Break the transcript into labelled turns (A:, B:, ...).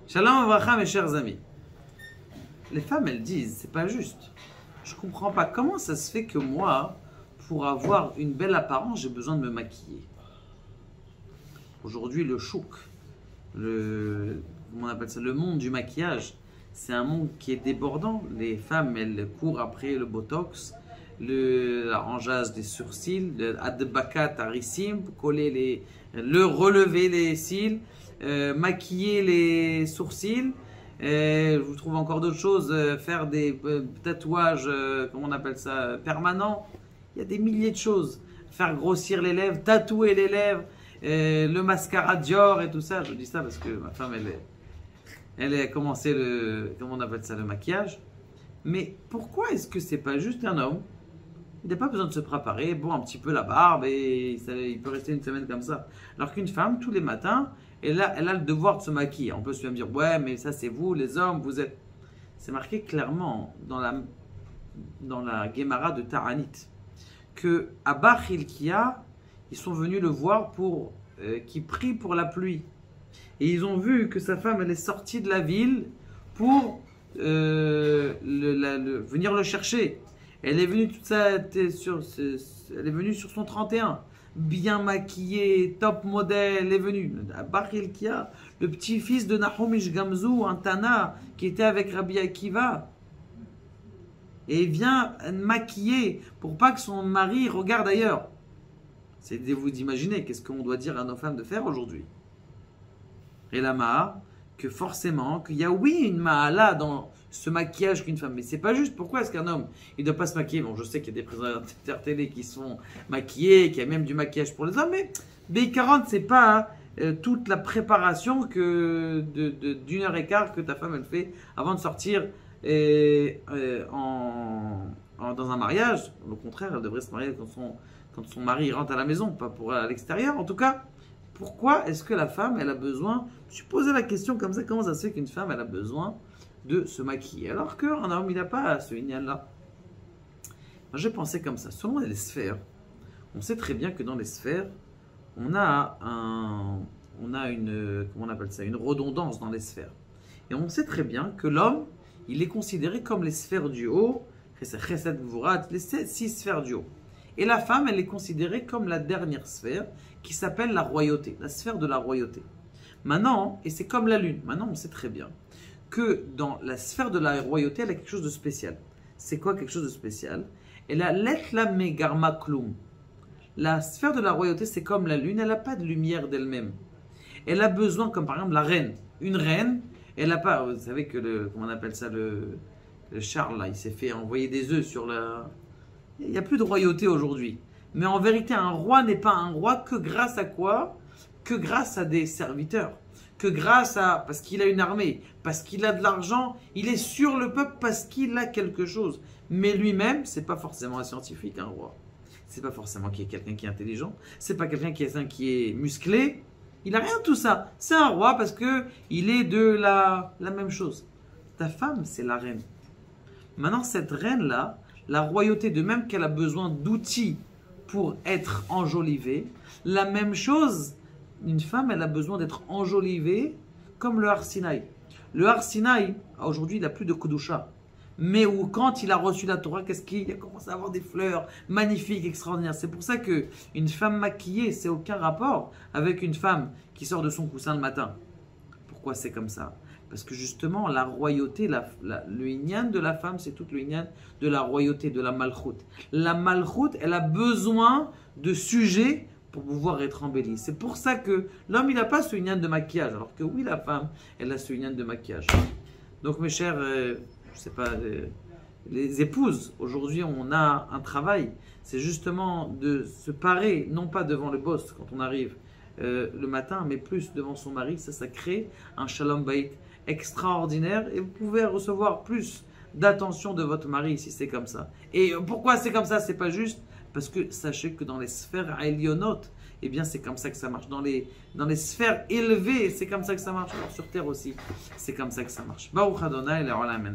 A: Shalom Avracha, mes chers amis. Les femmes, elles disent, c'est pas juste. Je comprends pas. Comment ça se fait que moi, pour avoir une belle apparence, j'ai besoin de me maquiller? Aujourd'hui, le chouk, comment on appelle ça, le monde du maquillage, c'est un monde qui est débordant. Les femmes, elles courent après le botox, l'arrangeage des sourcils, le adbakat arissim, relever les cils, maquiller les sourcils. Je vous trouve encore d'autres choses, faire des tatouages, comment on appelle ça, permanents. Il y a des milliers de choses. Faire grossir les lèvres, tatouer les lèvres, le mascara Dior et tout ça. Je vous dis ça parce que ma femme, elle a commencé comment on appelle ça, le maquillage. Mais pourquoi est-ce que c'est pas juste un homme? Il n'a pas besoin de se préparer, bon, un petit peu la barbe et il peut rester une semaine comme ça. Alors qu'une femme, tous les matins, elle a le devoir de se maquiller. On peut se dire, ouais, mais ça c'est vous, les hommes, vous êtes... C'est marqué clairement dans la Gemara de Ta'anit que à Bar Hilkiah, ils sont venus le voir pour qu'il prie pour la pluie. Et ils ont vu que sa femme, elle est sortie de la ville pour venir le chercher. Elle est venue elle est venue sur son 31, bien maquillée, top modèle, elle est venue. Bar Hilkiah, le petit-fils de Nahum Ish Gamzu, un Tana, qui était avec Rabbi Akiva. Et vient maquiller pour pas que son mari regarde ailleurs. C'est de vous imaginer qu'est-ce qu'on doit dire à nos femmes de faire aujourd'hui. Et la maha, que forcément, qu'il y a oui une mahala dans ce maquillage qu'une femme. Mais c'est pas juste. Pourquoi est-ce qu'un homme, il ne doit pas se maquiller? Bon, je sais qu'il y a des présentateurs télé qui sont maquillés, qu'il y a même du maquillage pour les hommes, mais B40, c'est pas toute la préparation que d'une heure et quart que ta femme, elle fait avant de sortir dans un mariage. Au contraire, elle devrait se marier quand son mari rentre à la maison, pas pour à l'extérieur. En tout cas, pourquoi est-ce que la femme, elle a besoin... Je me suis posé la question comme ça, comment ça se fait qu'une femme, elle a besoin de se maquiller alors qu'un homme, il n'a pas ce ignan-là? J'ai pensé comme ça. Selon les sphères, on sait très bien que dans les sphères, on a une, comment on appelle ça, une redondance dans les sphères. Et on sait très bien que l'homme, il est considéré comme les sphères du haut, Chesed Gvurat, les 6 sphères du haut. Et la femme, elle est considérée comme la dernière sphère qui s'appelle la royauté, la sphère de la royauté. Maintenant, et c'est comme la lune, maintenant on sait très bien que dans la sphère de la royauté, elle a quelque chose de spécial. C'est quoi quelque chose de spécial? Elle a l'etla megarma klum. La sphère de la royauté, c'est comme la lune, elle n'a pas de lumière d'elle-même. Elle a besoin, comme par exemple la reine. Une reine, elle n'a pas, vous savez que comment on appelle ça, le Charles, là, il s'est fait envoyer des œufs sur la... Il n'y a plus de royauté aujourd'hui. Mais en vérité, un roi n'est pas un roi que grâce à quoi? Que grâce à des serviteurs. Que grâce à... Parce qu'il a une armée, parce qu'il a de l'argent, il est sur le peuple parce qu'il a quelque chose. Mais lui-même, c'est pas forcément un scientifique, un roi. C'est pas forcément quelqu'un qui est intelligent. C'est pas quelqu'un qui est musclé. Il n'a rien de tout ça. C'est un roi parce que il est de la même chose. Ta femme, c'est la reine. Maintenant, cette reine-là, la royauté, de même qu'elle a besoin d'outils pour être enjolivée, la même chose, une femme, elle a besoin d'être enjolivée comme le Har Sinaï. Le Har Sinaï, aujourd'hui, il n'a plus de Kudusha. Mais quand il a reçu la Torah, qu'est-ce qu'il a commencé à avoir des fleurs magnifiques, extraordinaires. C'est pour ça qu'une femme maquillée, c'est aucun rapport avec une femme qui sort de son coussin le matin. Pourquoi c'est comme ça? Parce que justement, la royauté, le inyan de la femme, c'est tout le inyan de la royauté, de la malchoute. La malchoute, elle a besoin de sujets pour pouvoir être embellie. C'est pour ça que l'homme, il n'a pas ce inyan de maquillage, alors que oui, la femme, elle a ce inyan de maquillage. Donc mes chers, je sais pas, les épouses, aujourd'hui, on a un travail. C'est justement de se parer, non pas devant le boss quand on arrive le matin, mais plus devant son mari. Ça crée un shalom bayit extraordinaire et vous pouvez recevoir plus d'attention de votre mari si c'est comme ça. Et pourquoi c'est comme ça? C'est pas juste parce que sachez que dans les sphères elionot, eh bien c'est comme ça que ça marche. Dans les sphères élevées, c'est comme ça que ça marche. Alors sur terre aussi, c'est comme ça que ça marche. Baruch Adonai, le olam.